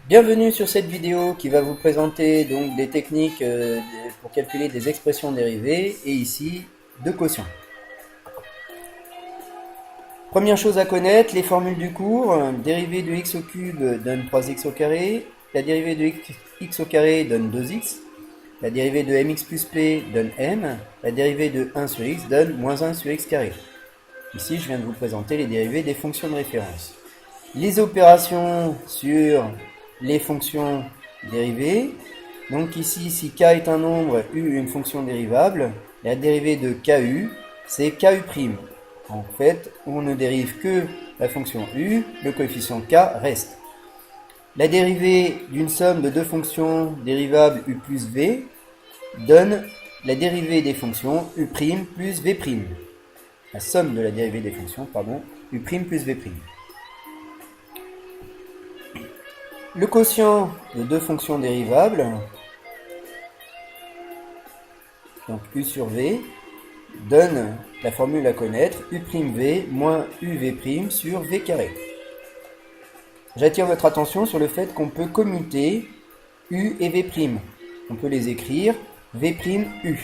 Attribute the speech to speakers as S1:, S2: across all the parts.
S1: Bienvenue sur cette vidéo qui va vous présenter donc des techniques pour calculer des expressions dérivées et ici de quotient. Première chose à connaître, les formules du cours. Dérivée de x au cube donne 3x au carré, la dérivée de x au carré donne 2x, la dérivée de mx plus p donne m, la dérivée de 1 sur x donne moins 1 sur x carré. Ici je viens de vous présenter les dérivées des fonctions de référence. Les opérations sur les fonctions dérivées. Donc ici, si k est un nombre, u une fonction dérivable, la dérivée de ku, c'est ku'. En fait, on ne dérive que la fonction u, le coefficient k reste. La dérivée d'une somme de deux fonctions dérivables u plus v donne la dérivée des fonctions u' plus v'. La somme de la dérivée des fonctions, pardon, u' plus v'. Le quotient de deux fonctions dérivables, donc u sur v, donne la formule à connaître, u'v moins uv' sur v carré. J'attire votre attention sur le fait qu'on peut commuter u et v'. On peut les écrire v', u.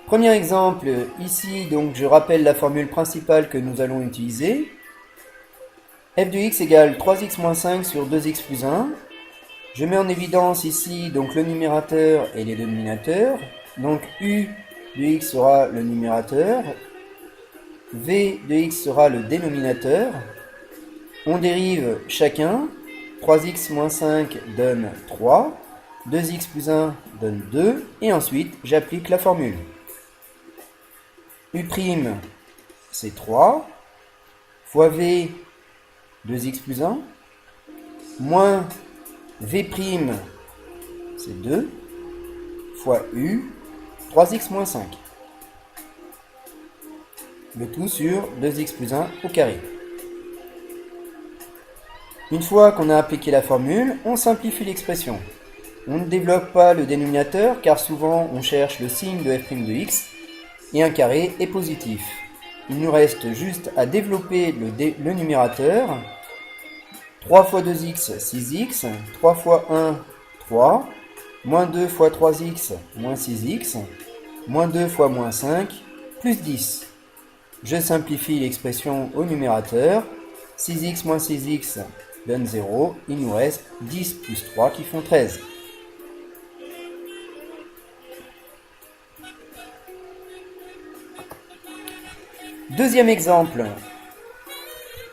S1: Premier exemple, ici, donc je rappelle la formule principale que nous allons utiliser. F de x égale 3x moins 5 sur 2x plus 1. Je mets en évidence ici donc le numérateur et les dénominateurs. Donc u de x sera le numérateur, v de x sera le dénominateur. On dérive chacun. 3x moins 5 donne 3, 2x plus 1 donne 2, et ensuite j'applique la formule. U', c'est 3, fois V, 2x plus 1, moins V', c'est 2, fois U, 3x moins 5. Le tout sur 2x plus 1 au carré. Une fois qu'on a appliqué la formule, on simplifie l'expression. On ne développe pas le dénominateur car souvent on cherche le signe de f' de x, et un carré est positif. Il nous reste juste à développer le numérateur. 3 fois 2x, 6x, 3 fois 1, 3, moins 2 fois 3x, moins 6x, moins 2 fois moins 5, plus 10. Je simplifie l'expression au numérateur. 6x moins 6x donne 0. Il nous reste 10 plus 3 qui font 13. Deuxième exemple,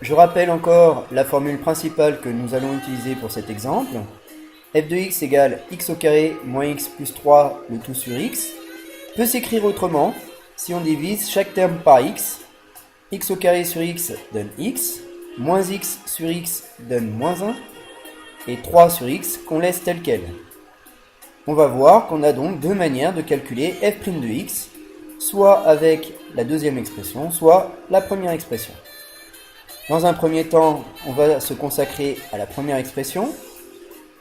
S1: je rappelle encore la formule principale que nous allons utiliser pour cet exemple. F de x égale x au carré moins x plus 3, le tout sur x, peut s'écrire autrement si on divise chaque terme par x. X au carré sur x donne x, moins x sur x donne moins 1, et 3 sur x qu'on laisse tel quel. On va voir qu'on a donc deux manières de calculer f' de x, soit avec la deuxième expression, soit la première expression. Dans un premier temps, on va se consacrer à la première expression.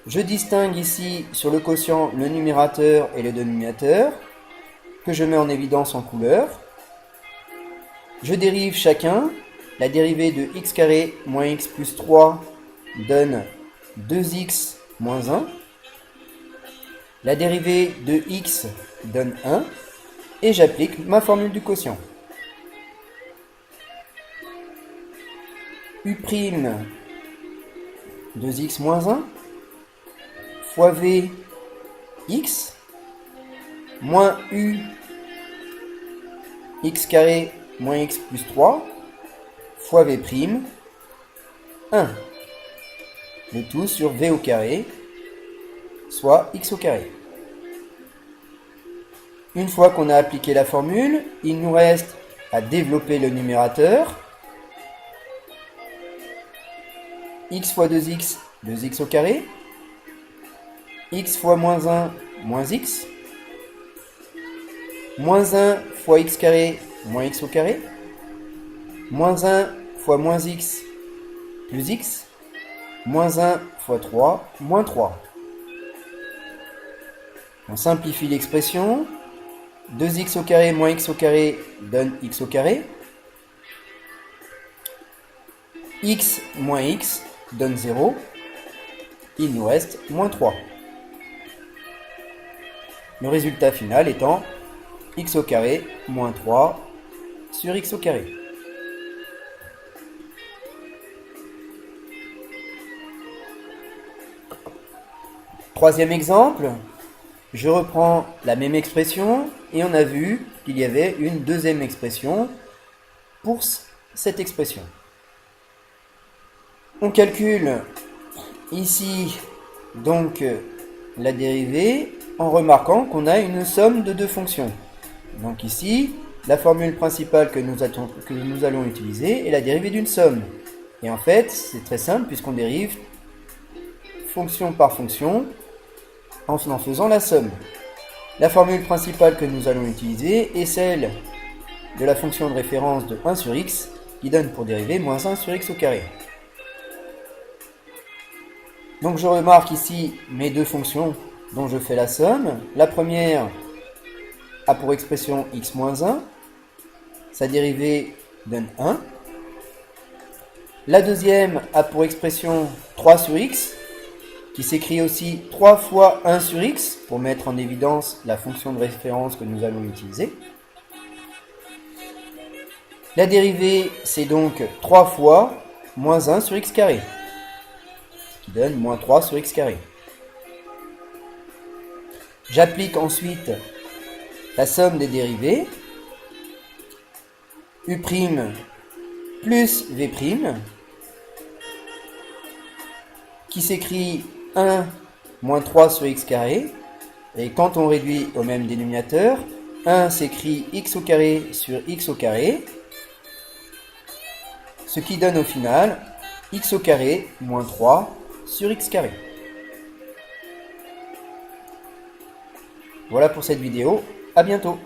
S1: Je distingue ici sur le quotient le numérateur et le dénominateur, que je mets en évidence en couleur. Je dérive chacun. La dérivée de x carré moins x plus 3 donne 2x moins 1. La dérivée de x donne 1. Et j'applique ma formule du quotient. U', 2x moins 1, fois v, x, moins u, x carré moins x plus 3, fois v', 1. Le tout sur v au carré, soit x au carré. Une fois qu'on a appliqué la formule, il nous reste à développer le numérateur. X fois 2x, 2x au carré. X fois moins 1, moins x. Moins 1 fois x carré, moins x au carré. Moins 1 fois moins x, plus x. Moins 1 fois 3, moins 3. On simplifie l'expression. 2x au carré moins x au carré donne x au carré. x moins x donne 0. Il nous reste moins 3. Le résultat final étant x au carré moins 3 sur x au carré. Troisième exemple, je reprends la même expression et on a vu qu'il y avait une deuxième expression pour cette expression. On calcule ici donc la dérivée en remarquant qu'on a une somme de deux fonctions. Donc ici, la formule principale que nous allons utiliser est la dérivée d'une somme. Et en fait, c'est très simple puisqu'on dérive fonction par fonction en faisant la somme. La formule principale que nous allons utiliser est celle de la fonction de référence de 1 sur x qui donne pour dérivée moins 1 sur x au carré. Donc je remarque ici mes deux fonctions dont je fais la somme. La première a pour expression x moins 1. Sa dérivée donne 1. La deuxième a pour expression 3 sur x, qui s'écrit aussi 3 fois 1 sur x, pour mettre en évidence la fonction de référence que nous allons utiliser. La dérivée, c'est donc 3 fois moins 1 sur x carré, qui donne moins 3 sur x carré. J'applique ensuite la somme des dérivées, u' plus v', qui s'écrit 1 moins 3 sur x carré, et quand on réduit au même dénominateur, 1 s'écrit x au carré sur x au carré, ce qui donne au final x au carré moins 3 sur x carré. Voilà pour cette vidéo, à bientôt.